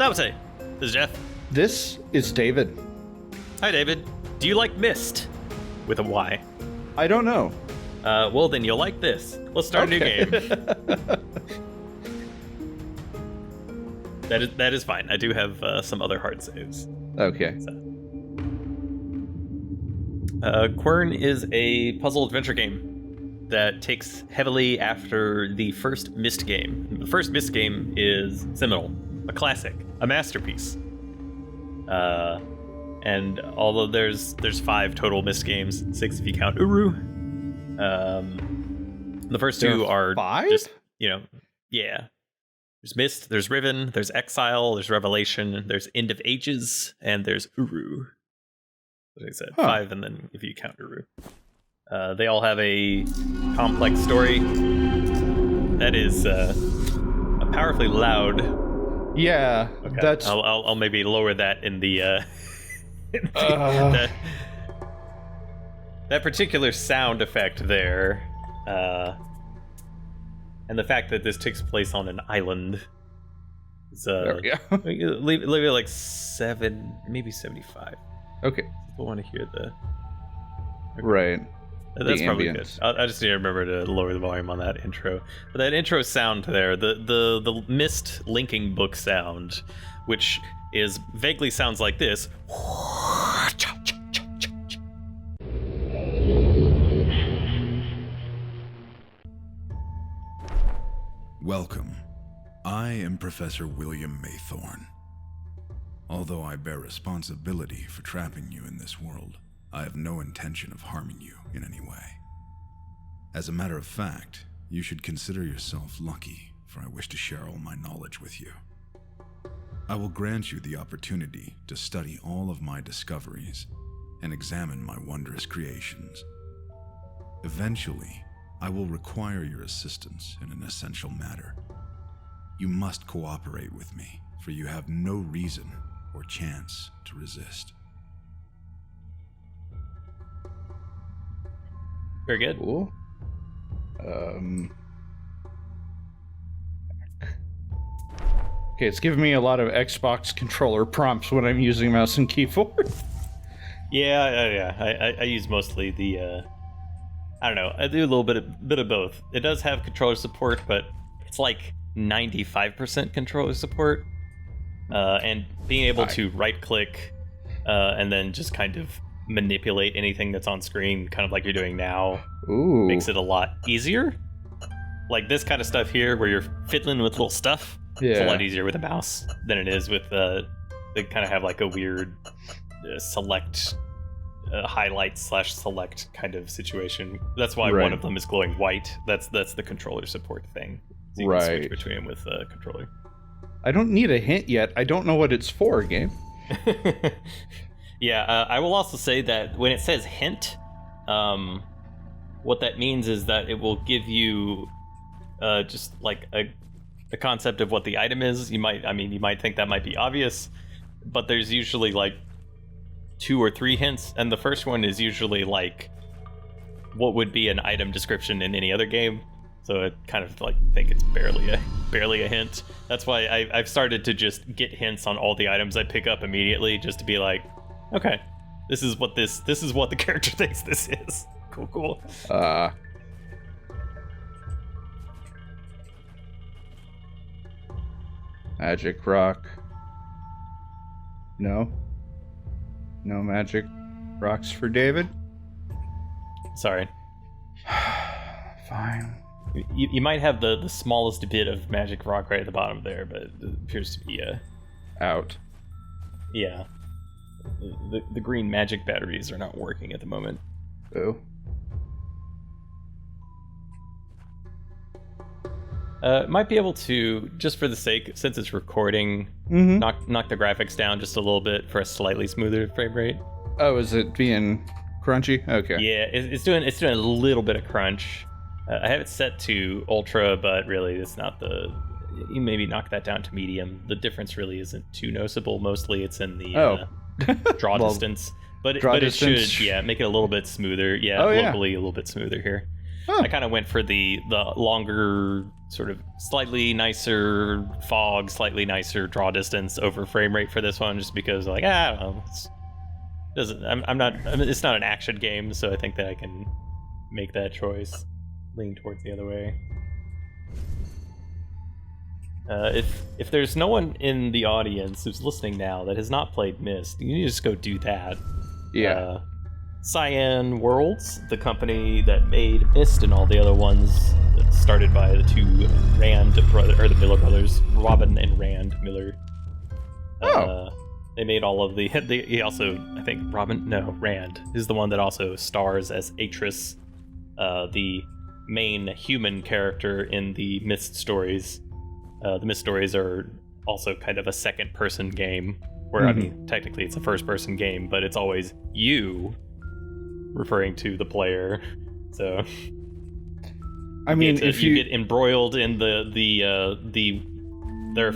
Sabate, this is Jeff. This is David. Hi, David. Do you like Myst? With a Y. I don't know. Well, then you'll like this. Let's start a new game. That is fine. I do have some other hard saves. Okay. So. Quern is a puzzle adventure game that takes heavily after the first Myst game. The first Myst game is seminal, a classic, a masterpiece. And although there's 5 total Myst games, 6 if you count Uru. The first 2 are 5? just, yeah. There's Myst, there's Riven, there's Exile, there's Revelation, there's End of Ages, and there's Uru. Like I said, 5, and then if you count Uru. They all have a complex story that is powerfully loud. Yeah, okay. That's. I'll maybe lower that in the. That particular sound effect there, and the fact that this takes place on an island. Is, leave it like 7, maybe 75. Okay. People want to hear the. Okay. Right. That's probably good. I just need to remember to lower the volume on that intro. But that intro sound there, the Myst linking book sound, which is vaguely sounds like this. Welcome. I am Professor William Maythorn. Although I bear responsibility for trapping you in this world, I have no intention of harming you in any way. As a matter of fact, you should consider yourself lucky, for I wish to share all my knowledge with you. I will grant you the opportunity to study all of my discoveries and examine my wondrous creations. Eventually, I will require your assistance in an essential matter. You must cooperate with me, for you have no reason or chance to resist. Very good. Cool. Okay, it's giving me a lot of Xbox controller prompts when I'm using mouse and keyboard. Yeah. I use mostly the. I don't know. I do a little bit of both. It does have controller support, but it's like 95% controller support, and being able to right-click and then just kind of manipulate anything that's on screen, kind of like you're doing now, makes it a lot easier. Like this kind of stuff here, where you're fiddling with little stuff, it's a lot easier with a mouse than it is with they kind of have like a weird select highlight / select kind of situation. That's why one of them is glowing white. That's the controller support thing. So you can switch between them with a controller. I don't need a hint yet. I don't know what it's for, game. Yeah, I will also say that when it says hint, what that means is that it will give you just like a concept of what the item is. You might think that might be obvious, but there's usually like 2 or 3 hints, and the first one is usually like what would be an item description in any other game. So I kind of like think it's barely a hint. That's why I've started to just get hints on all the items I pick up immediately, just to be like, okay, this is what the character thinks this is. Cool. Magic rock. No magic rocks for David. Sorry. Fine. You might have the smallest bit of magic rock right at the bottom there, but it appears to be out. Yeah. The green magic batteries are not working at the moment. Oh. Might be able to, just for the sake, since it's recording, knock the graphics down just a little bit for a slightly smoother frame rate. Oh, is it being crunchy? Okay. Yeah, it's doing a little bit of crunch. I have it set to ultra, but really it's not you maybe knock that down to medium. The difference really isn't too noticeable. Mostly it's in the draw distance. But it should, make it a little bit smoother. Yeah, locally a little bit smoother here. I kind of went for the longer, sort of slightly nicer fog, slightly nicer draw distance over frame rate for this one, just because like I don't know, it's not an action game, so I think that I can make that choice, lean towards the other way. If there's no one in the audience who's listening now that has not played Myst, you need to just go do that. Yeah. Cyan Worlds, the company that made Myst and all the other ones, started by the two the Miller brothers, Robin and Rand Miller. They made all of he also, I think Rand is the one that also stars as Atris, the main human character in the Myst stories. The Myst stories are also kind of a second-person game, where, I mean, technically it's a first-person game, but it's always you referring to the player. So, I mean, if you get embroiled in the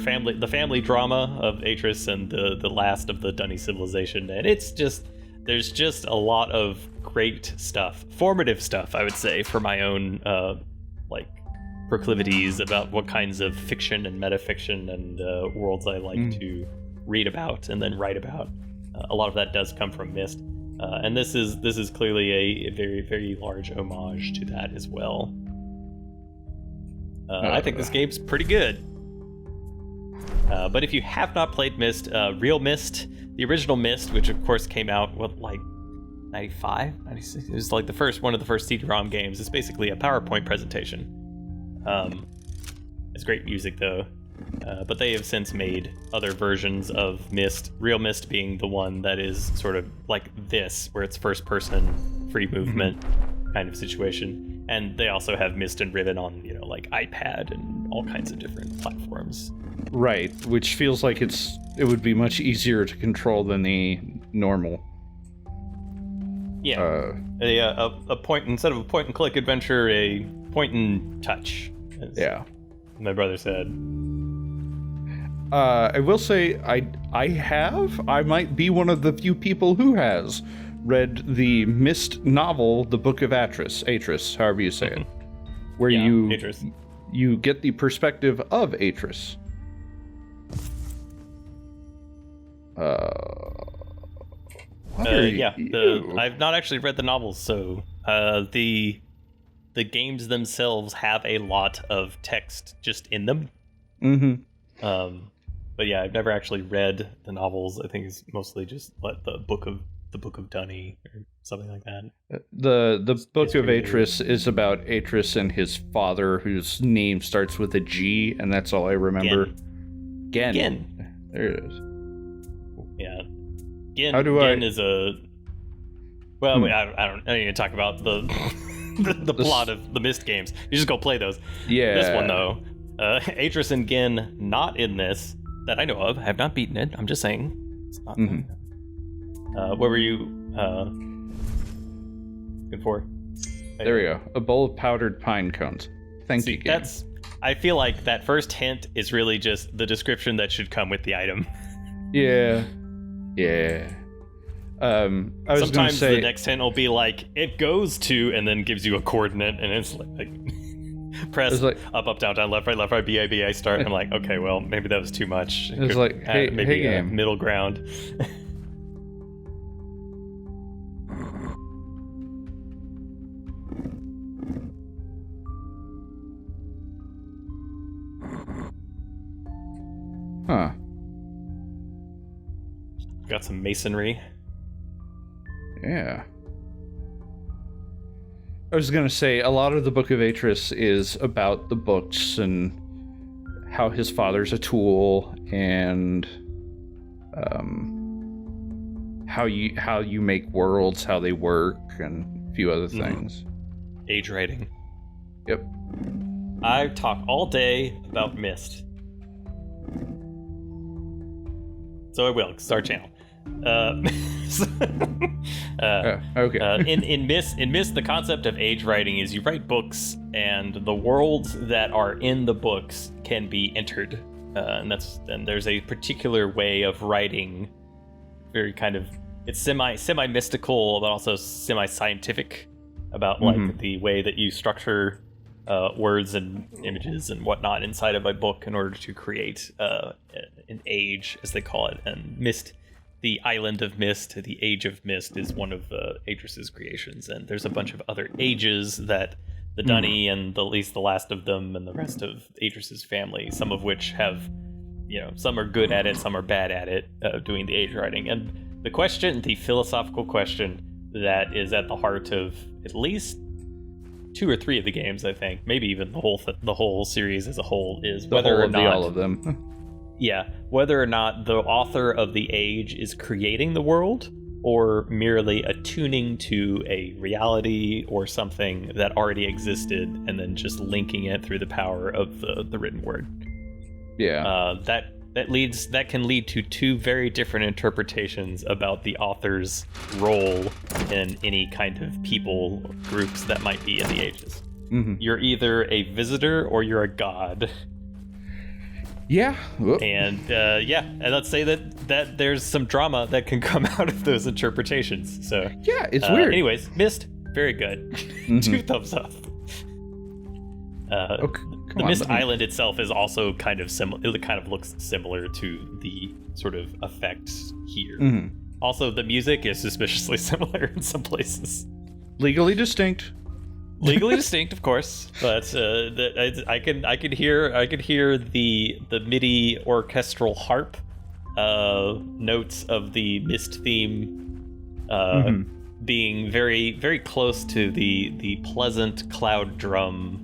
family drama of Atris and the last of the Dunny civilization, and there's just a lot of great stuff, formative stuff, I would say, for my own proclivities about what kinds of fiction and metafiction and worlds I like to read about and then write about. A lot of that does come from Myst, and this is clearly a very, very large homage to that as well. I think this game's pretty good. But if you have not played Myst, Real Myst, the original Myst, which of course came out, 95, 96? It was like one of the first CD-ROM games. It's basically a PowerPoint presentation. It's great music though, but they have since made other versions of Myst, Real Myst being the one that is sort of like this, where it's first person, free movement kind of situation. And they also have Myst and Riven on, like iPad and all kinds of different platforms. Right, which feels like it would be much easier to control than the normal. Yeah, a point, instead of a point and click adventure, a point and touch. Yeah, my brother said. I will say I might be one of the few people who has read the Myst novel, The Book of Atris, however you say it, where Atris. You get the perspective of Atris. I've not actually read the novels, so the games themselves have a lot of text just in them. But yeah, I've never actually read the novels. I think it's mostly just the book of Dunny or something like that. The Book of Atris is about Atris and his father, whose name starts with a G, and that's all I remember. Gen. There it is. Yeah. Gen is a... Well, I don't need to talk about the plot of the Myst games. You just go play those. Yeah. This one, though. Atris and Gen, not in this, that I know of. I have not beaten it. I'm just saying. It's not what were you looking for? There we go. A bowl of powdered pine cones. Thank you, game. I feel like that first hint is really just the description that should come with the item. Yeah. I was Sometimes say, the next hint will be like, it goes to, and then gives you a coordinate, and it's like press up, down, left, right, B, A, start. And I'm like, okay, well, maybe that was too much. It's like, hey, game. Middle ground. Huh. Got some masonry. Yeah. I was going to say, a lot of the Book of Atris is about the books and how his father's a tool and how you make worlds, how they work, and a few other things. Age writing. Yep. I talk all day about Myst. So I will, 'cause it's our channel. Okay. In Myst, the concept of age writing is you write books, and the worlds that are in the books can be entered, and there's a particular way of writing. Very kind of, it's semi mystical, but also semi scientific about like the way that you structure words and images and whatnot inside of a book in order to create an age, as they call it. And Myst, the island of Myst, the Age of Myst, is one of Atris's creations. And there's a bunch of other ages that the Dunny and at least the last of them and the rest of Atris's family, some of which have, some are good at it, some are bad at it, doing the age writing. And the philosophical question that is at the heart of at least 2 or 3 of the games, I think, maybe even the whole series as a whole, is whether or not all of them. Yeah, whether or not the author of the age is creating the world or merely attuning to a reality or something that already existed and then just linking it through the power of the written word. Yeah. That can lead to 2 very different interpretations about the author's role in any kind of people or groups that might be in the ages. You're either a visitor or you're a god. Yeah. And and let's say that there's some drama that can come out of those interpretations. So yeah, it's weird. Anyways, Myst, very good. 2 thumbs up. The Myst Island itself is also kind of similar. It kind of looks similar to the sort of effects here. Also, the music is suspiciously similar in some places. Legally distinct. Legally distinct, of course, but I could hear the MIDI orchestral harp notes of the Myst theme being very, very close to the pleasant cloud drum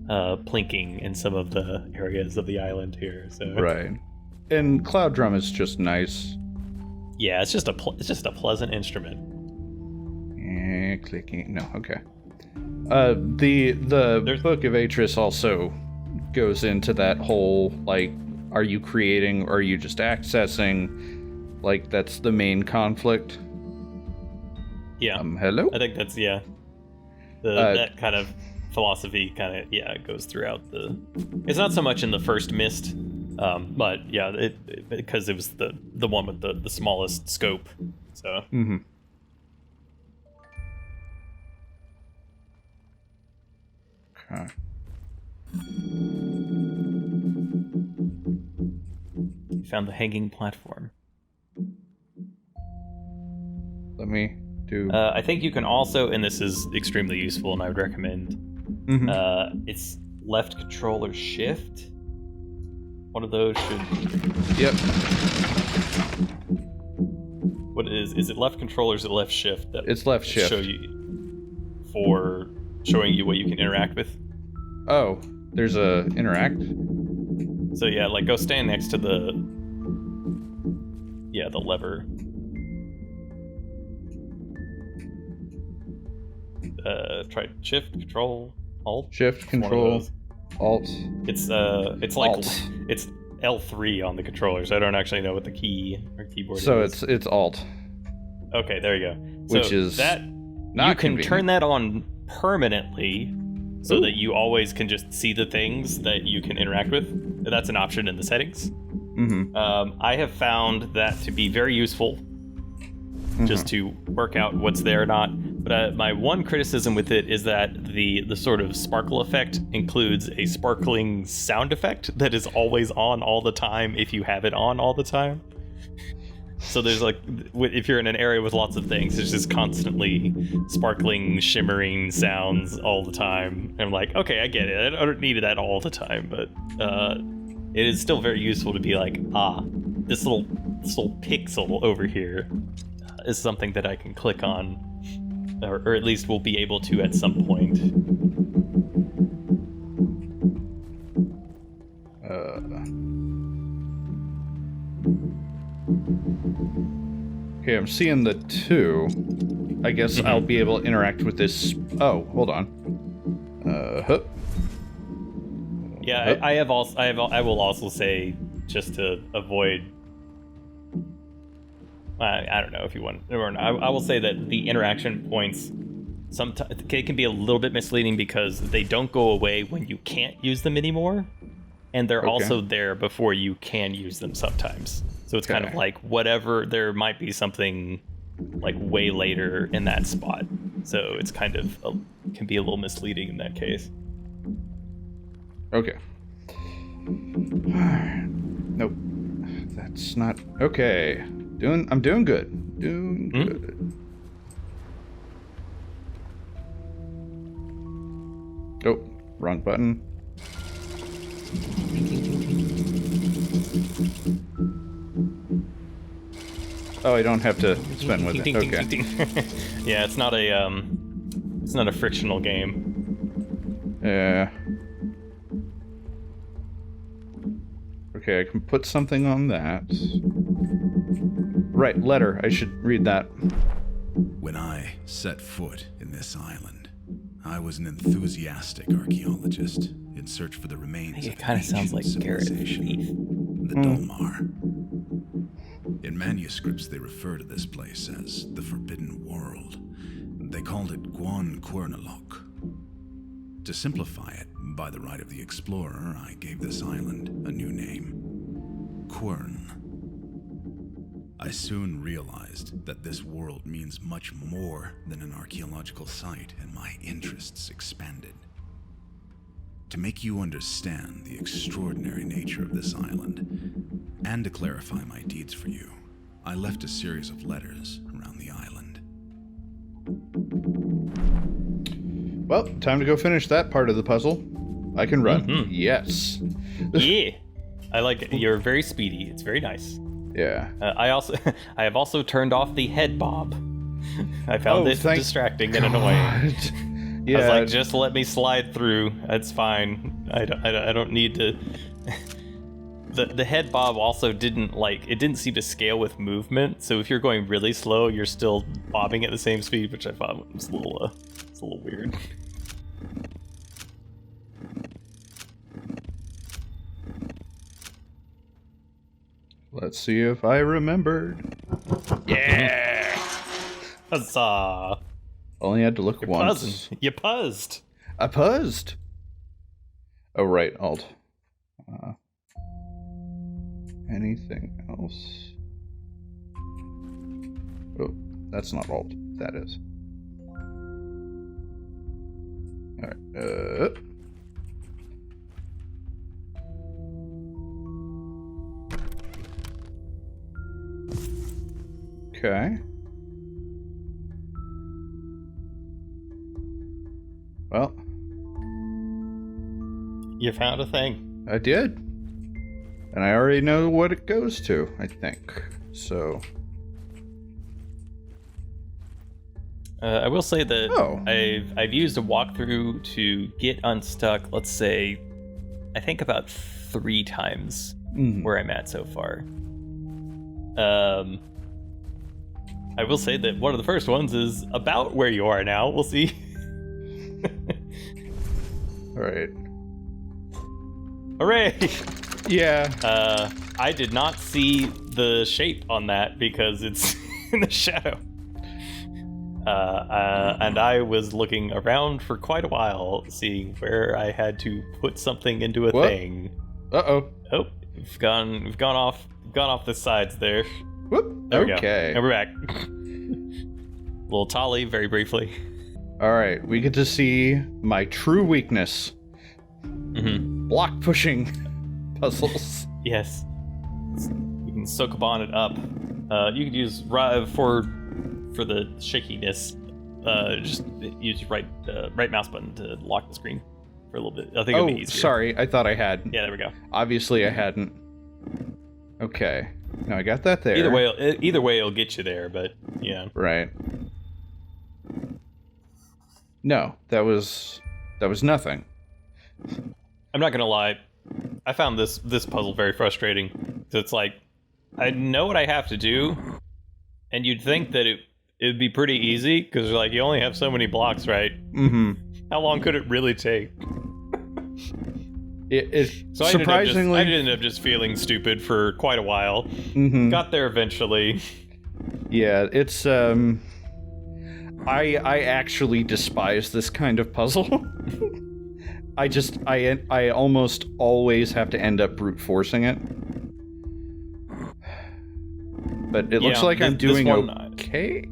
plinking in some of the areas of the island here. So right, and cloud drum is just nice. Yeah, it's just a pleasant instrument. Clicking. No, okay. The Book of Atris also goes into that whole, like, are you creating or are you just accessing? Like, that's the main conflict. Yeah. Hello? I think that's, that kind of philosophy kind of, goes throughout it's not so much in the first Myst, but yeah, because it was the one with the smallest scope, so. Okay. Found the hanging platform. Let me do... I think you can also, and this is extremely useful and I would recommend, it's left control or shift. One of those should... Yep. What is it left control or is it left shift? It's left shift. Show you for showing you what you can interact with. Oh, there's a interact? So yeah, like go stand next to the lever. Try shift, control, alt. Shift, control, alt. It's like alt. It's L3 on the controller, so I don't actually know what the key or keyboard is. So it's alt. Okay, there you go. Which so is that not you can convenient. turn that on permanently so that you always can just see the things that you can interact with. That's an option in the settings. I have found that to be very useful just to work out what's there or not. But my one criticism with it is that the sort of sparkle effect includes a sparkling sound effect that is always on all the time if you have it on all the time. So there's like, if you're in an area with lots of things, there's just constantly sparkling, shimmering sounds all the time. And I'm like, okay, I get it. I don't need that all the time, but it is still very useful to be like, this little pixel over here is something that I can click on, or at least will be able to at some point. Okay, I'm seeing the 2. I guess I'll be able to interact with this. Oh, hold on. Yeah, I will also say, just to avoid. I don't know if you want. I will say that the interaction points sometimes it can be a little bit misleading because they don't go away when you can't use them anymore, and they're also there before you can use them sometimes. So it's kind of like whatever, there might be something like way later in that spot. So it's kind of can be a little misleading in that case. Okay. Nope. That's not okay. I'm doing good. Doing good. Oh, wrong button. Oh, I don't have to spin with it. Okay. Yeah, it's not a frictional game. Yeah. Okay, I can put something on that. Right, letter. I should read that. When I set foot in this island, I was an enthusiastic archaeologist in search for the remains It kind of sounds like Garrett Thief. the Dolmar. In manuscripts, they refer to this place as the Forbidden World. They called it Quern. To simplify it, by the right of the explorer, I gave this island a new name, Quern. I soon realized that this world means much more than an archaeological site, and my interests expanded. To make you understand the extraordinary nature of this island, and to clarify my deeds for you, I left a series of letters around the island. Well, time to go finish that part of the puzzle. I can run. Mhm. Yes. Yeah, I like it. You're very speedy. It's very nice. Yeah. I have also turned off the head bob. I found it distracting and annoying. Yeah. I was like, just let me slide through. That's fine. I don't need to. The head bob also didn't seem to scale with movement. So if you're going really slow, you're still bobbing at the same speed, which I thought was a little weird. Let's see if I remembered. Yeah! Huzzah! Only had to look You're once. buzzing. You buzzed. I buzzed. Oh, right. Alt. Anything else? Oh, that's not Alt. That is. Alright. Okay. Well, You found a thing. I did. And I already know what it goes to, I think. So. I will say that Oh. I've used a walkthrough to get unstuck, let's say, I think about 3 times where I'm at so far. I will say that one of the first ones is about where you are now. We'll see. Alright. Hooray! Yeah. I did not see the shape on that because it's in the shadow. And I was looking around for quite a while, seeing where I had to put something into a thing. Uh-oh. Oh, we've gone off the sides there. Whoop. There we go. Okay. And we're back. Little Tolly, very briefly. Alright, we get to see my true weakness. Mm-hmm. Block pushing puzzles. Yes. You can Sokobon it up. You could use for the shakiness. Just use right mouse button to lock the screen for a little bit. I think it'll be easier. Sorry, I thought I had. Yeah, there we go. Obviously, I hadn't. Okay, now I got that there. Either way, it'll get you there. But yeah. Right. No, that was nothing. I'm not gonna lie. I found this puzzle very frustrating. So it's like, I know what I have to do, and you'd think that it'd be pretty easy because like you only have so many blocks, right? Mm-hmm. How long could it really take? So surprisingly, I ended up just feeling stupid for quite a while. Mm-hmm. Got there eventually. Yeah, it's I actually despise this kind of puzzle. I almost always have to end up brute forcing it. But it looks like I'm doing okay?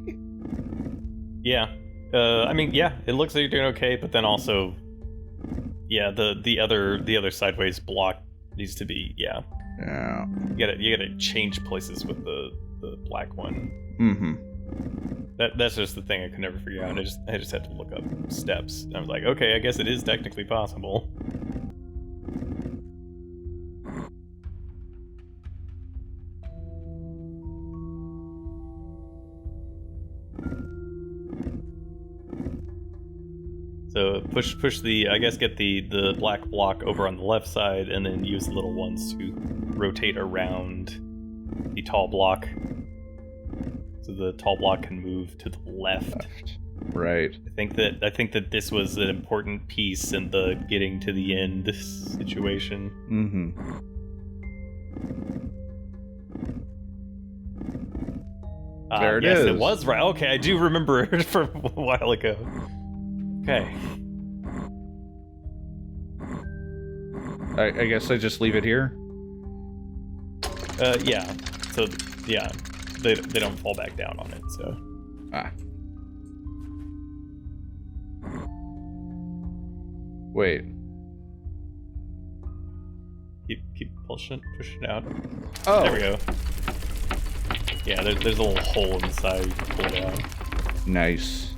Yeah. I mean, yeah, it looks like you're doing okay, but then also, yeah, the other sideways block needs to be, yeah. Yeah. You gotta change places with the black one. Mm-hmm. That's just the thing I could never figure out. I just had to look up steps. I was like, okay, I guess it is technically possible. So push the, I guess get the black block over on the left side, and then use the little ones to rotate around the tall block. So the tall block can move to the left. Right. I think that this was an important piece in the getting to the end situation. Mm-hmm. There it yes, is. it was right. Okay, I do remember it from a while ago. Okay. I guess I just leave it here? Yeah. So, yeah. They don't fall back down on it, so. Ah. Wait. Keep pushing out. Oh! There we go. Yeah, there's a little hole in the side. You can pull it out. Nice.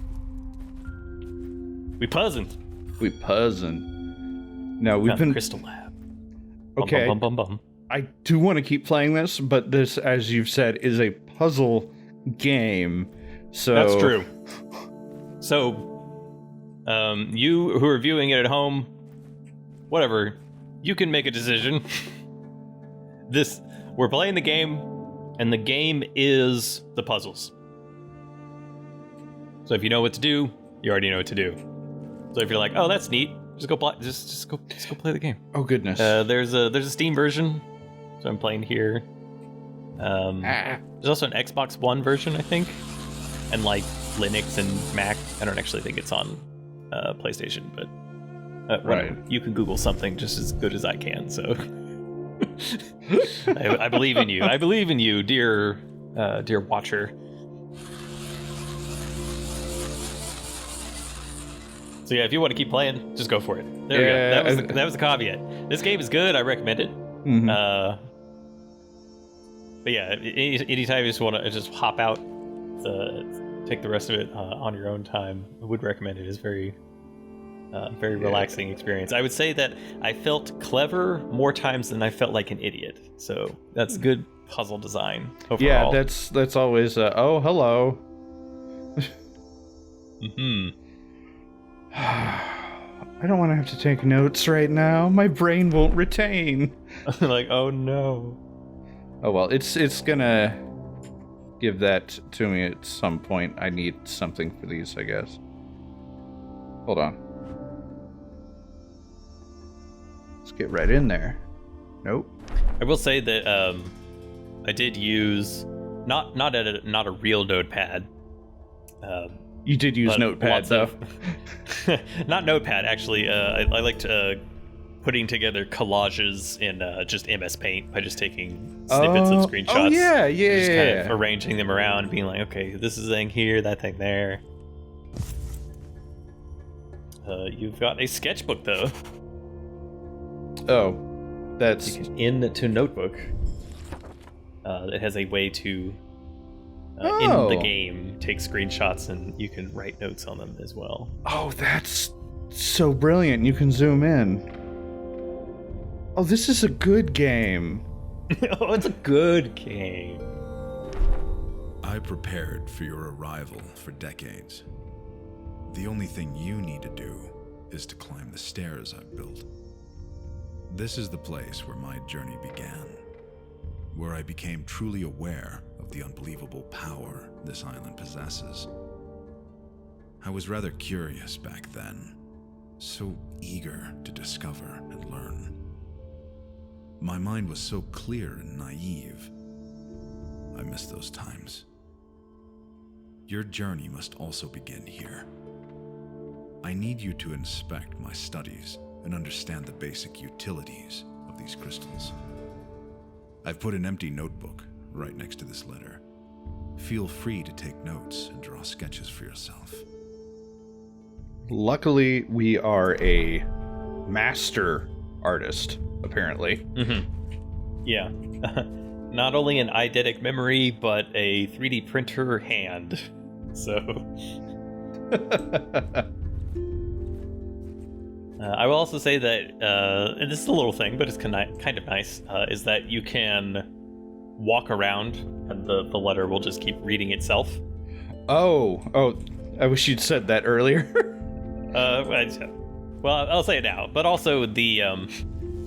We puzzin'. Now, we've been... Crystal Lab. Okay. Bum, bum, bum, bum. I do want to keep playing this, but this, as you've said, is a puzzle game. So That's true. So, you who are viewing it at home, whatever, you can make a decision. We're playing the game, and the game is the puzzles. So if you know what to do, you already know what to do. So if you're like, oh, that's neat, just go play the game. Oh goodness. There's a Steam version, so I'm playing here. There's also an Xbox One version, I think, and like Linux and Mac. I don't actually think it's on PlayStation, but right. You can Google something just as good as I can. So I believe in you. I believe in you, dear watcher. So yeah, if you want to keep playing, just go for it. There we go. That was the caveat. This game is good. I recommend it. Mm-hmm. But yeah, anytime you just want to just hop out, take the rest of it on your own time, I would recommend it. It's very relaxing experience. I would say that I felt clever more times than I felt like an idiot. So that's good puzzle design overall. Yeah, that's always oh, hello. Mm-hmm. I don't want to have to take notes right now. My brain won't retain. Like, oh no. Oh well, it's gonna give that to me at some point. I need something for these, I guess. Hold on. Let's get right in there. Nope. I will say that I did use not a real notepad. You did use Notepad, though. Not Notepad, actually. I liked putting together collages in just MS Paint by just taking snippets of screenshots. Oh, yeah. Just kind of arranging them around, being like, okay, this is a thing here, that thing there. You've got a sketchbook, though. Oh, that's... into Notebook. It has a way to... in the game, take screenshots and you can write notes on them as well. Oh, that's so brilliant. You can zoom in. Oh, this is a good game. Oh, it's a good game. I prepared for your arrival for decades. The only thing you need to do is to climb the stairs I've built. This is the place where my journey began, where I became truly aware of the unbelievable power this island possesses. I was rather curious back then, so eager to discover and learn. My mind was so clear and naive. I miss those times. Your journey must also begin here. I need you to inspect my studies and understand the basic utilities of these crystals. I've put an empty notebook right next to this letter. Feel free to take notes and draw sketches for yourself. Luckily, we are a master artist, apparently. Mm-hmm. Yeah. Not only an eidetic memory, but a 3D printer hand. So... I will also say that, and this is a little thing, but it's kind of nice, is that you can walk around and the letter will just keep reading itself. Oh, I wish you'd said that earlier. Well, I'll say it now. But also, the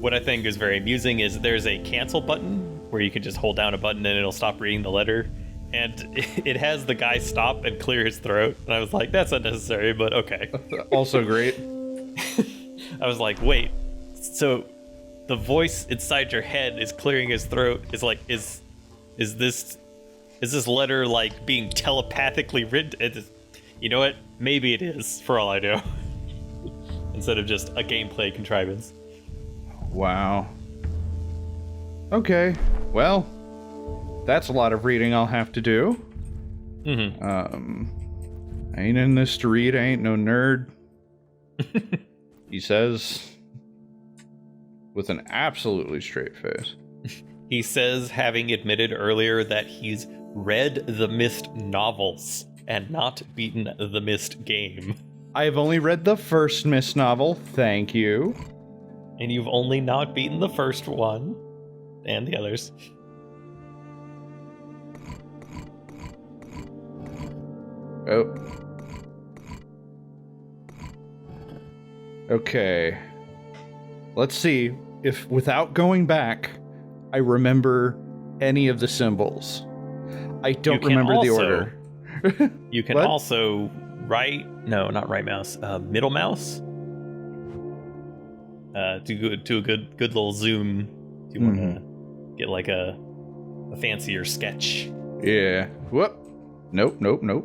what I think is very amusing is there's a cancel button where you can just hold down a button and it'll stop reading the letter. And it has the guy stop and clear his throat. And I was like, that's unnecessary, but okay. Also great. I was like, wait, so the voice inside your head is clearing his throat. Is like, is this letter like being telepathically written? You know what? Maybe it is, for all I know. Instead of just a gameplay contrivance. Wow. Okay, well, that's a lot of reading I'll have to do. Mm-hmm. I ain't in this to read. I ain't no nerd. He says, with an absolutely straight face. He says, having admitted earlier that he's read the Myst novels and not beaten the Myst game. I have only read the first Myst novel, thank you. And you've only not beaten the first one. And the others. Oh. Okay. Let's see if, without going back, I remember any of the symbols. I don't remember the order. You can also not right mouse, middle mouse. Do a good little zoom. Do you want to get like a fancier sketch? Yeah. Whoop. Nope. Oh.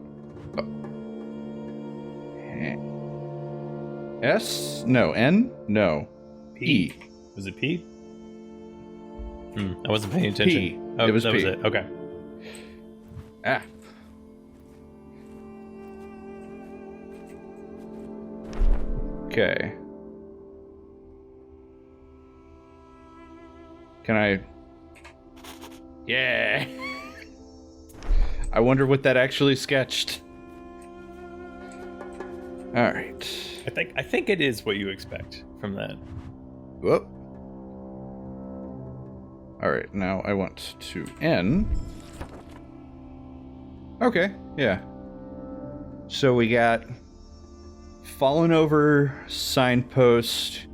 S? No. N? No. P. Was it P? I wasn't paying attention. P. Oh, it was that P. was it. Okay. Ah. Okay. Can I... Yeah! I wonder what that actually sketched. Alright. I think it is what you expect from that. Whoop. Alright, now I want to N. Okay, yeah. So we got fallen over signpost,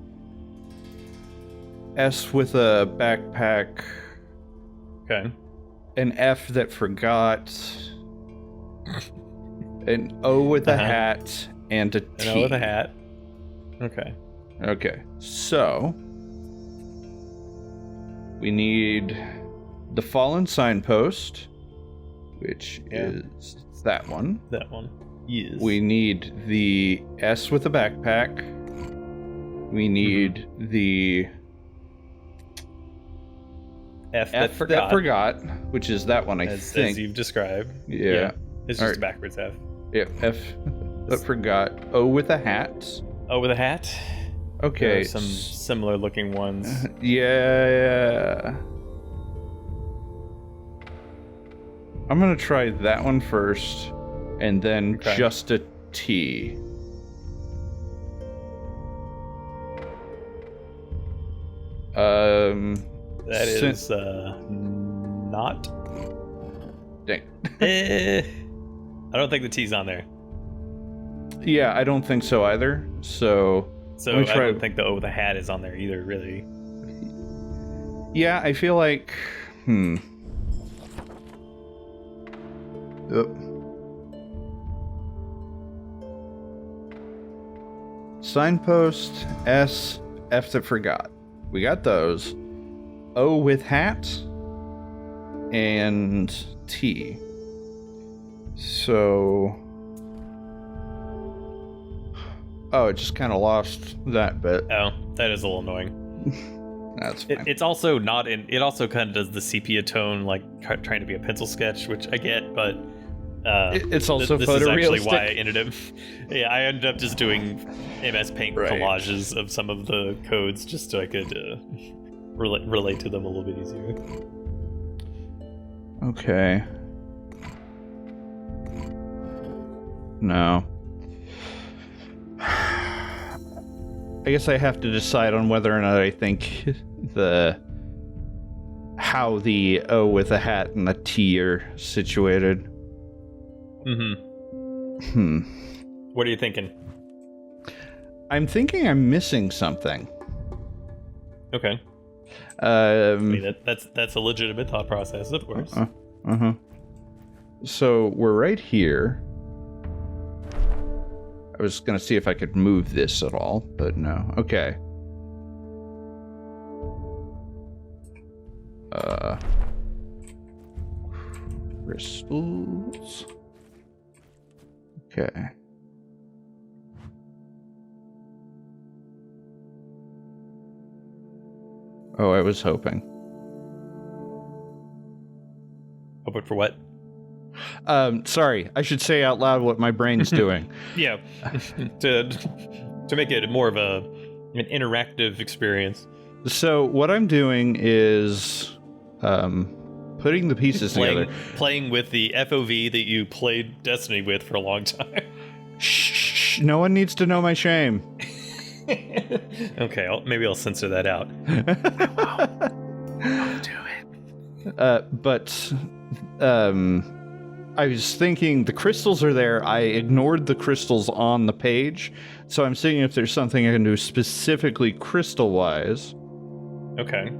S with a backpack, Okay. an F that forgot, an O with a hat, and a T. An O with a hat. Okay. Okay, so we need the fallen signpost, which is that one. That one. Yes. We need the S with a backpack. We need the F that forgot, which is that one, I think. As you've described. Yeah. It's just a backwards F. Yeah, F that forgot. O with a hat. O with a hat. Okay. There are some similar looking ones. Yeah. I'm gonna try that one first, and then just a T. That is not. Dang. I don't think the T's on there. Yeah, I don't think so either. So I don't think the O with a hat is on there either, really. Yeah, I feel like signpost, S, F that forgot. We got those. O with hat and T. So it just kind of lost that bit. Oh, that is a little annoying. That's fine. It's also not in. It also kind of does the sepia tone, like trying to be a pencil sketch, which I get, but it's also this is actually photorealistic. why I ended up. Yeah, I ended up just doing MS Paint collages of some of the codes just so I could relate to them a little bit easier. Okay. No. I guess I have to decide on whether or not I think how the O with a hat and the T are situated. What are you thinking? I'm thinking I'm missing something. Okay. I mean, that's a legitimate thought process, of course. So we're right here. I was gonna see if I could move this at all, but no. Okay. Crystals. Okay. Oh, I was hoping. Hoping for what? Sorry, I should say out loud what my brain's doing. Yeah, to make it more of an interactive experience. So what I'm doing is putting the pieces together. Playing with the FOV that you played Destiny with for a long time. Shh, no one needs to know my shame. Okay, maybe I'll censor that out. I'll do it. But I was thinking the crystals are there. I ignored the crystals on the page, so I'm seeing if there's something I can do specifically crystal-wise. Okay.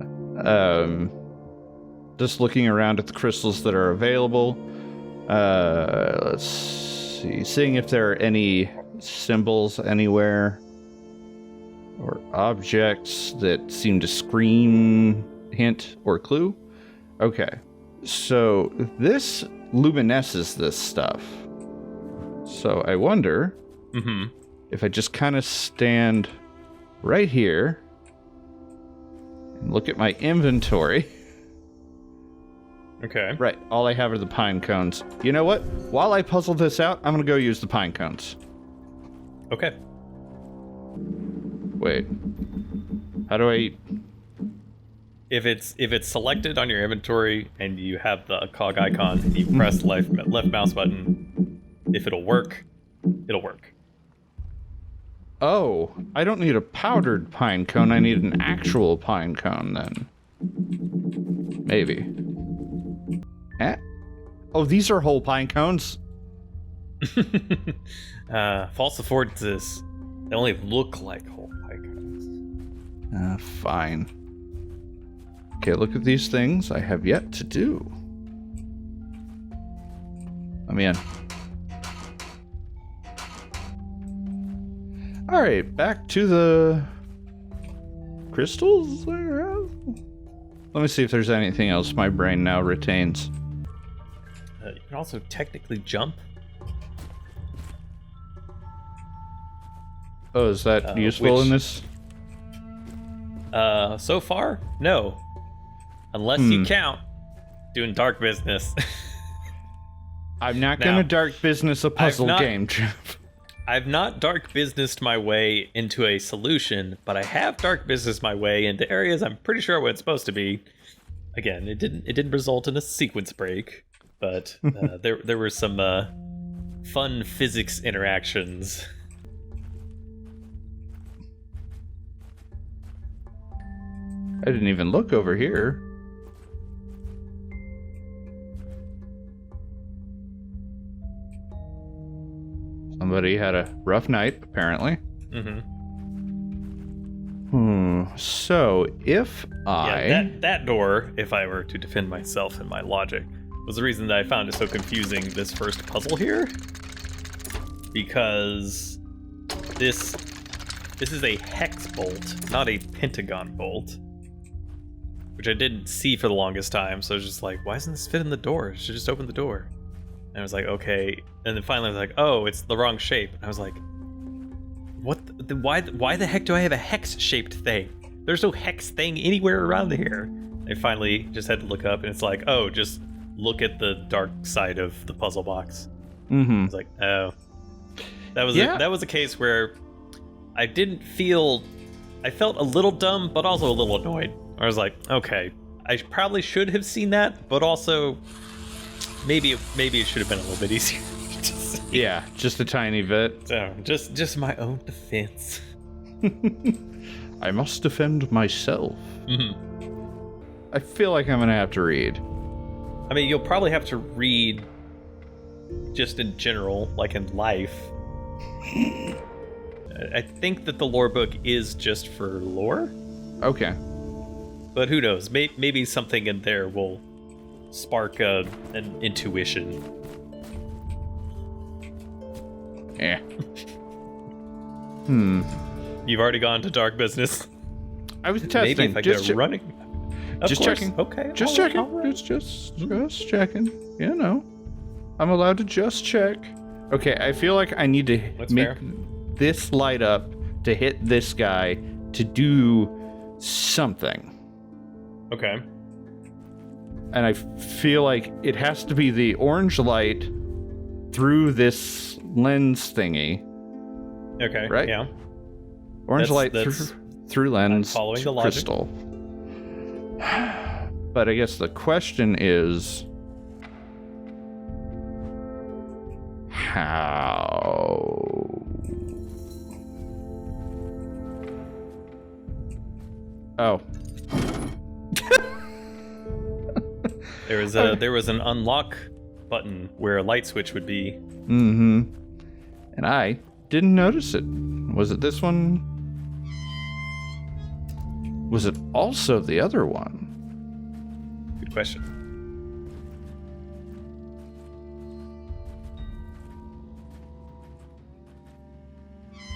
Just looking around at the crystals that are available. Let's see. Seeing if there are any symbols anywhere or objects that seem to scream, hint, or clue. Okay. So this luminesces this stuff. So I wonder if I just kind of stand right here and look at my inventory. Okay. Right, all I have are the pine cones. You know what? While I puzzle this out, I'm gonna go use the pine cones. Okay. Wait. How do I... If it's selected on your inventory and you have the cog icon and you press left mouse button, if it'll work, it'll work. Oh, I don't need a powdered pine cone. I need an actual pine cone then. Maybe. Oh, these are whole pine cones? False affordances. They only look like whole pine cones. Fine. Okay, look at these things I have yet to do. Let me in. Alright, back to the crystals. Let me see if there's anything else my brain now retains. You can also technically jump. Oh, is that useful in this? So far, no. Unless you count doing dark business. I'm not going to dark business a puzzle game, Jeff. I've not dark businessed my way into a solution, but I have dark businessed my way into areas I'm pretty sure what it's supposed to be. Again, it didn't result in a sequence break, but there were some fun physics interactions. I didn't even look over here. Somebody had a rough night, apparently. So, if that door, if I were to defend myself and my logic, was the reason that I found it so confusing, this first puzzle here. Because this is a hex bolt, not a pentagon bolt. Which I didn't see for the longest time, so I was just like, why doesn't this fit in the door? It should just open the door. And I was like, okay. And then finally I was like, oh, it's the wrong shape. And I was like, what? Why the heck do I have a hex-shaped thing? there's no hex thing anywhere around here. I finally just had to look up, and it's like, oh, just look at the dark side of the puzzle box. Mm-hmm. It's like, oh, that was a case where I felt a little dumb, but also a little annoyed. I was like, okay, I probably should have seen that, but also maybe it should have been a little bit easier. Yeah, just a tiny bit. So, just my own defense. I must defend myself. Mm-hmm. I feel like I'm gonna have to read. I mean, you'll probably have to read just in general, like in life. I think that the lore book is just for lore. Okay. But who knows? Maybe something in there will spark an intuition. Yeah. You've already gone to dark business. I was testing. Maybe if I get running. Just checking. Okay. Just checking. Just checking. You know, I'm allowed to just check. Okay, I feel like I need to make this light up to hit this guy to do something. Okay. And I feel like it has to be the orange light through this lens thingy. Okay. Right? Yeah. Orange light through lens following the logic. crystal. But I guess the question is, how? Oh. There was an unlock button where a light switch would be. Mm-hmm. And I didn't notice it. Was it this one? Was it also the other one? Good question.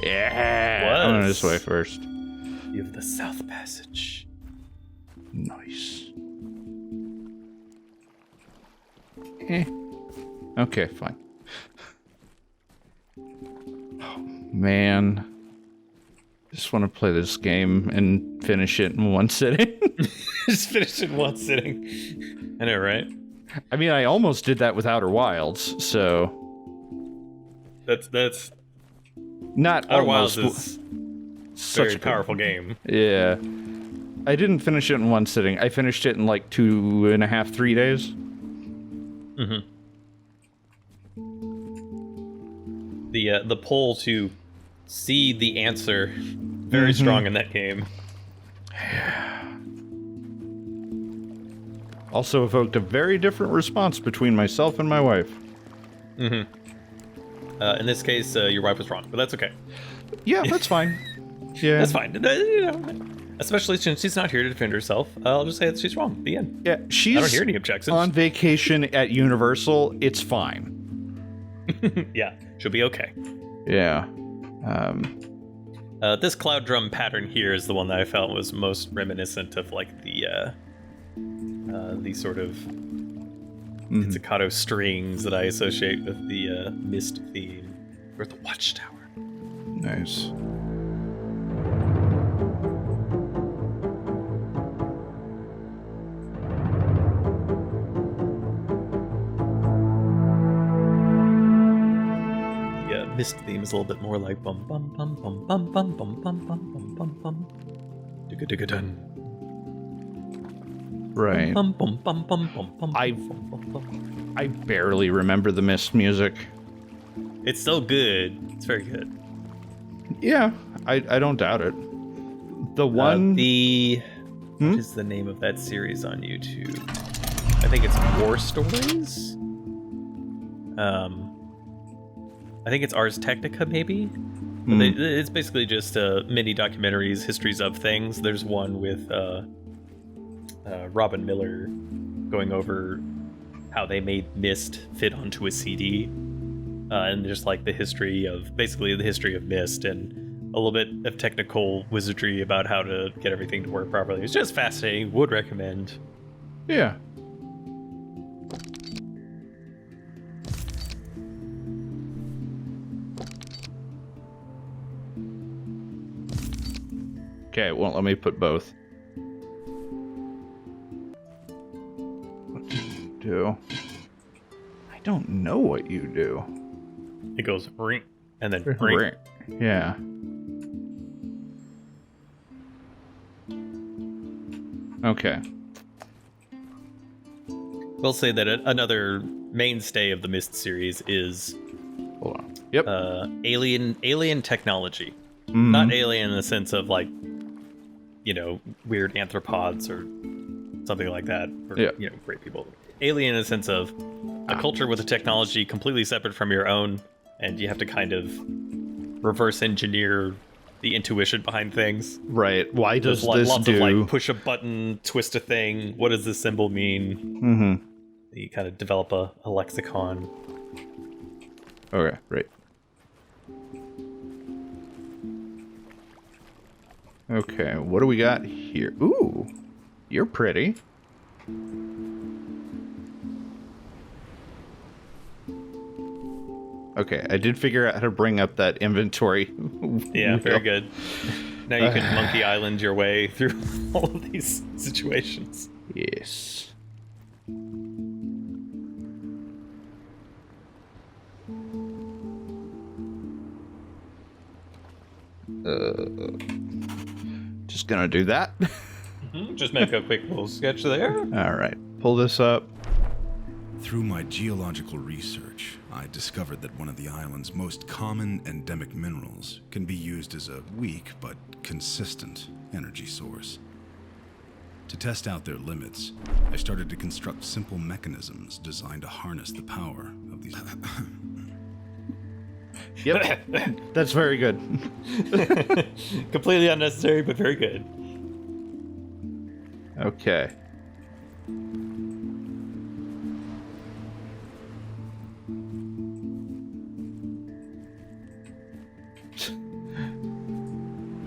Yeah. I'm going this way first. You have the South Passage. Nice. Okay, fine. Oh, man. Just want to play this game and finish it in one sitting. Just finish it in one sitting. I know, right? I mean, I almost did that with Outer Wilds, so... That's... Not Outer almost. Wilds is such very powerful game. Yeah. I didn't finish it in one sitting. I finished it in like 2.5, 3 days. Mm-hmm. The pull to see the answer very strong in that game. Also evoked a very different response between myself and my wife. Mm-hmm. In this case, your wife was wrong, but that's okay. Yeah, that's fine. Yeah, that's fine. You know, especially since she's not here to defend herself. I'll just say that she's wrong. The end. Yeah, she's I don't hear any objections. On vacation at Universal. It's fine. Yeah, she'll be okay. Yeah. This cloud drum pattern here is the one that I felt was most reminiscent of like the sort of pizzicato strings that I associate with the Myst theme or the Watchtower. Nice. Myst theme is a little bit more like bum bum bum bum bum bum bum bum bum bum bum bum digga digga dun. Right. Bum bum bum bum bum bum. I barely remember the Myst music. It's so good. It's very good. Yeah, I don't doubt it. The one what is the name of that series on YouTube? I think it's War Stories. I think it's Ars Technica, maybe. It's basically just mini documentaries, histories of things. There's one with Robin Miller going over how they made Myst fit onto a CD, and just like the history of Myst and a little bit of technical wizardry about how to get everything to work properly. It's just fascinating. Would recommend. Yeah. Okay, it won't let me put both. What do you do? I don't know what you do. It goes ring and then ring. Yeah. Okay. We'll say that another mainstay of the Myst series is Hold on. Yep. alien technology. Mhm. Not alien in the sense of like, weird anthropods or something like that. Or, great people. Alien in the sense of a culture with a technology completely separate from your own, and you have to kind of reverse engineer the intuition behind things. Right. Why does There's this lots do? of like push a button, twist a thing. What does this symbol mean? Mm-hmm. You kind of develop a lexicon. Okay, right. Okay, what do we got here? Ooh, you're pretty. Okay, I did figure out how to bring up that inventory. Yeah, very good. Now you can Monkey Island your way through all of these situations. Yes. Just gonna do that. Just make a quick little sketch there. All right, pull this up. Through my geological research, I discovered that one of the island's most common endemic minerals can be used as a weak but consistent energy source. To test out their limits, I started to construct simple mechanisms designed to harness the power of these... Yep, that's very good. Completely unnecessary, but very good. Okay.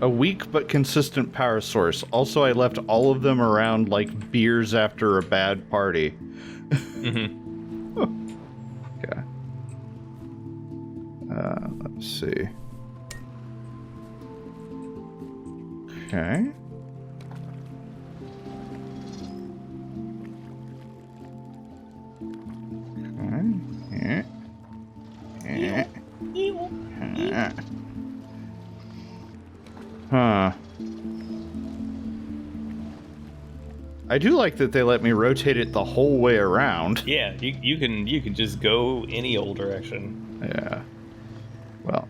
A weak but consistent power source. Also, I left all of them around like beers after a bad party. Mm-hmm. Okay. Let's see. Okay. Huh. I do like that they let me rotate it the whole way around. Yeah, you can just go any old direction. Yeah. Well,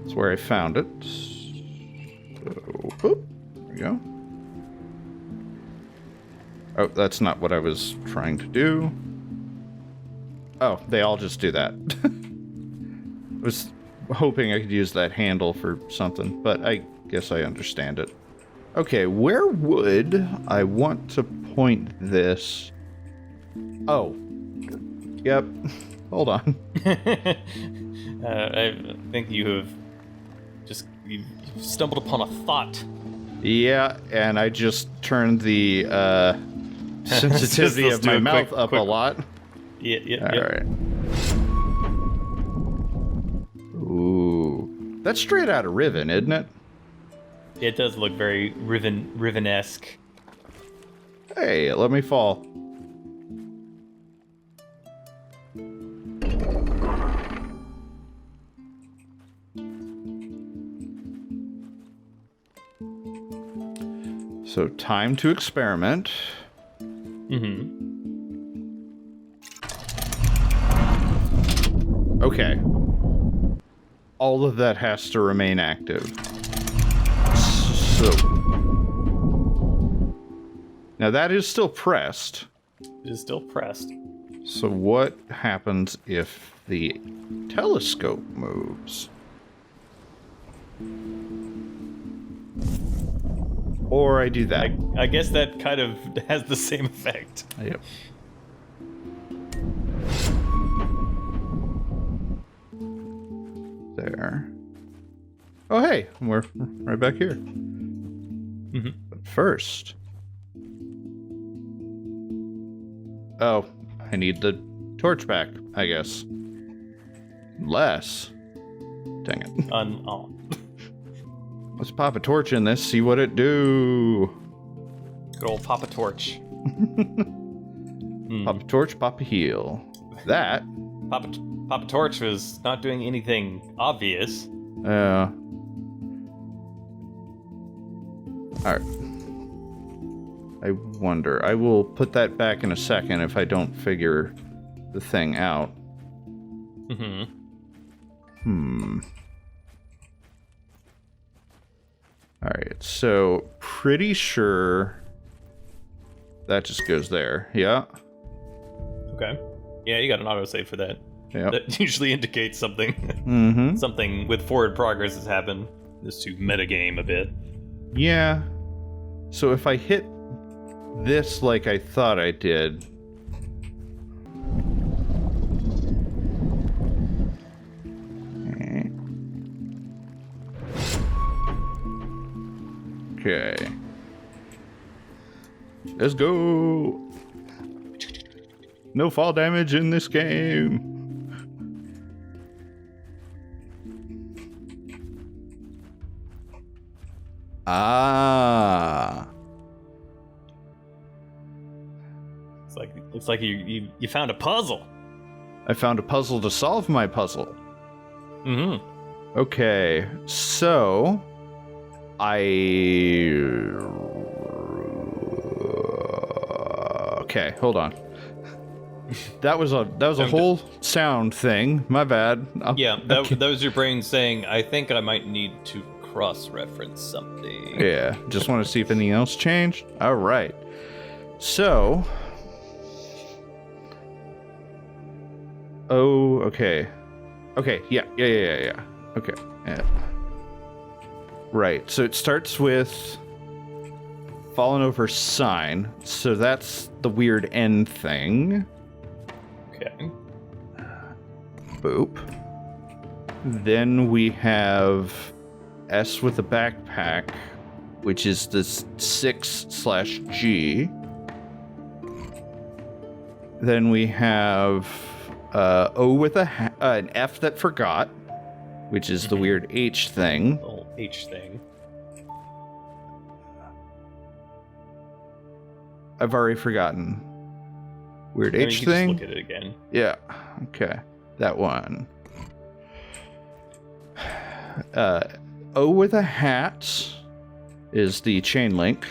that's where I found it. So, whoop, there we go. Oh, that's not what I was trying to do. Oh, they all just do that. I was hoping I could use that handle for something, but I guess I understand it. Okay, where would I want to point this? Oh. Yep. Hold on. I think you've stumbled upon a thought. Yeah, and I just turned the sensitivity of my mouth up a lot. Yeah. All right. Ooh. That's straight out of Riven, isn't it? It does look very Riven-esque. Hey, let me fall. So, time to experiment. Mm-hmm. Okay. All of that has to remain active. So. Now that is still pressed. It is still pressed. So what happens if the telescope moves? Or I do that. I guess that kind of has the same effect. Yep. There. Oh, hey, we're right back here. Mm-hmm. But first... Oh, I need the torch back, I guess. Unless... Dang it. Let's pop a torch in this, see what it do. Good old Papa Torch. Pop a torch, pop a heal. That. Papa Torch was not doing anything obvious. Alright. I wonder. I will put that back in a second if I don't figure the thing out. Alright, so pretty sure that just goes there. Yeah. Okay. Yeah, you got an autosave for that. Yeah. That usually indicates something. Something with forward progress has happened. Just to metagame a bit. Yeah. So if I hit this like I thought I did... Okay. Let's go. No fall damage in this game. Ah. Looks like you found a puzzle. I found a puzzle to solve my puzzle. Okay, so okay, hold on. That was a whole sound thing. My bad. Yeah, that was your brain saying, I think I might need to cross-reference something. Yeah, just want to see if anything else changed. All right. So, okay. Okay, yeah. Okay. Yeah. Right, so it starts with fallen over sign. So that's the weird end thing. Okay. Boop. Then we have S with a backpack, which is the 6/G. Then we have O with an F that forgot, which is the weird H thing. Little H thing. I've already forgotten. Weird H H you thing. Just look at it again. Yeah. Okay. That one. O with a hat is the chain link.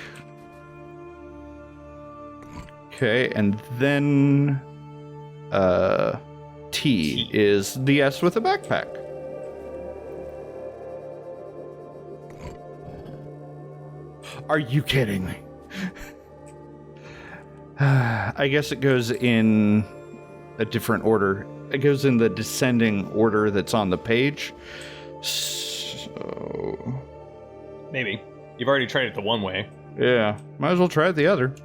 Okay, and then T is the S with a backpack. Are you kidding me? I guess it goes in a different order. It goes in the descending order that's on the page. So... Maybe. You've already tried it the one way. Yeah, might as well try it the other.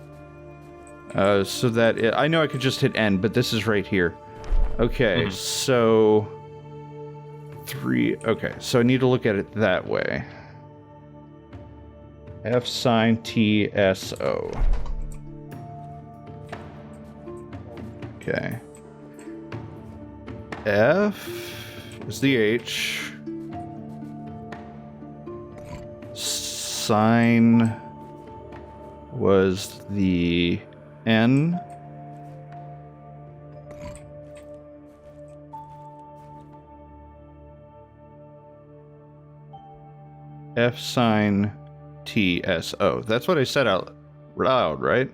So that I know I could just hit N, but this is right here. Okay, so 3. Okay, so I need to look at it that way. F sign T S O. Okay. F is the H. Sign was the N. F sign T S O. That's what I said out loud, right?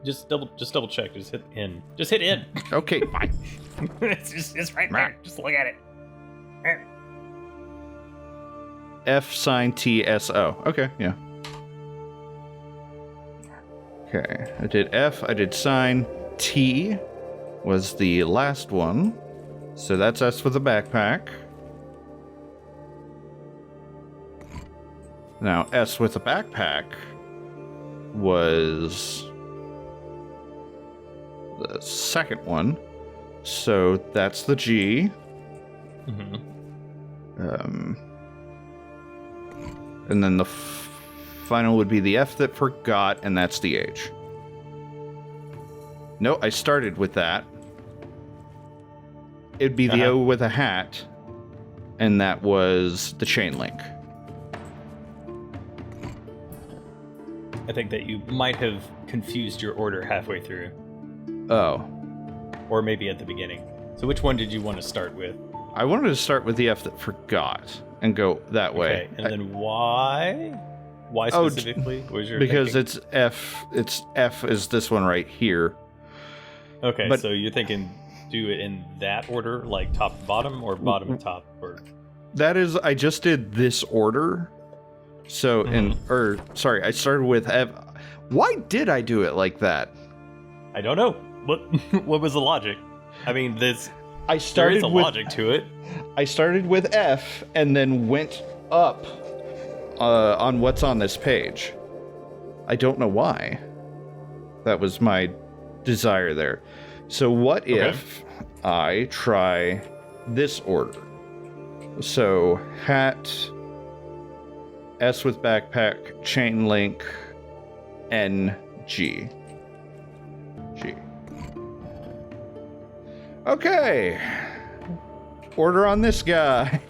Just double check. Just hit N. Just hit N. Okay, fine. it's right there. Just look at it. F sign T S O. Okay, yeah. Okay, I did F, I did sign. T was the last one. So that's S with the backpack. Now, S with the backpack was the second one. So that's the G. And then the final would be the F that forgot, and that's the H. No, I started with that. It'd be the O with a hat, and that was the chain link. I think that you might have confused your order halfway through. Oh. Or maybe at the beginning. So which one did you want to start with? I wanted to start with the F that forgot and go that way. Okay, and then why? Why specifically? What was your because thinking? it's F is this one right here. Okay, but, so you're thinking do it in that order, like top to bottom, or bottom to top, or that is I just did this order. So I started with F. Why did I do it like that? I don't know. What was the logic? I mean, there is a logic to it. I started with F and then went up on what's on this page. I don't know why. That was my desire there. So what if I try this order? So hat, S with backpack, chain link, N, G. G. Okay. Order on this guy.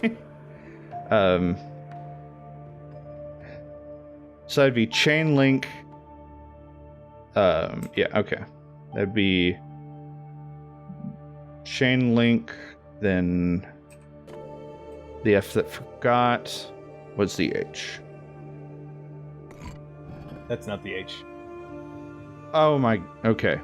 So that'd be chain link. Yeah, okay. That'd be chain link, then the F that forgot was the H. That's not the H. Oh my, okay.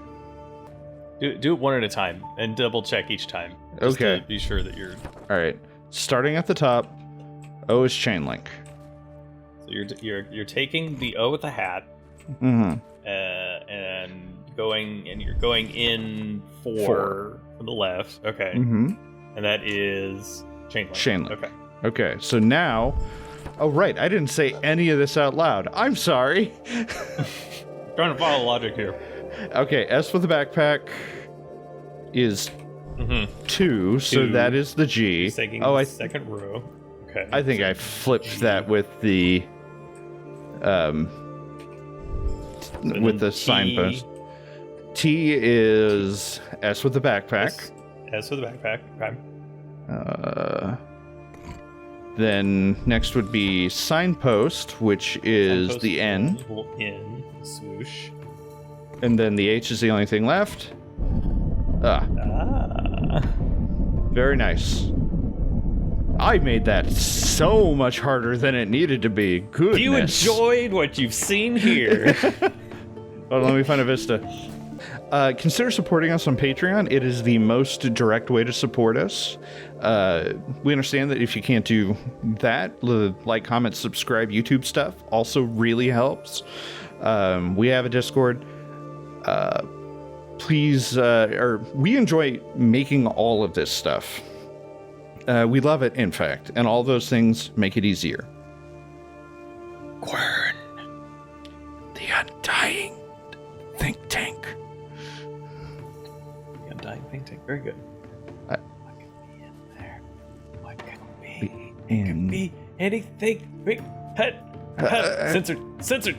Do it one at a time and double check each time. Just Okay. to be sure that you're. All right. Starting at the top, O is chain link. So you're taking the O with the hat, Mm-hmm. and you're going in four from the left. Okay. Mm-hmm. And that is chain link. Chain link. Okay. Okay, so now... Oh, right, I didn't say any of this out loud. I'm sorry. Trying to follow logic here. Okay, S with the backpack is 2, so that is the G. Taking the second row. Okay. I think I flipped that with the signpost. T is S with the backpack. S with the backpack. Okay. Then next would be signpost, which is Signpost the N. N. Swoosh. And then the H is the only thing left. Very nice. I made that so much harder than it needed to be. Goodness. You enjoyed what you've seen here. Hold on, let me find a vista. Consider supporting us on Patreon. It is the most direct way to support us. We understand that if you can't do that, the like, comment, subscribe, YouTube stuff also really helps. We have a Discord. Please, we enjoy making all of this stuff. We love it, in fact, and all those things make it easier. Quern, the Undying think tank. The Undying think tank, very good. What could be in there? What could be? It could be anything. Censored.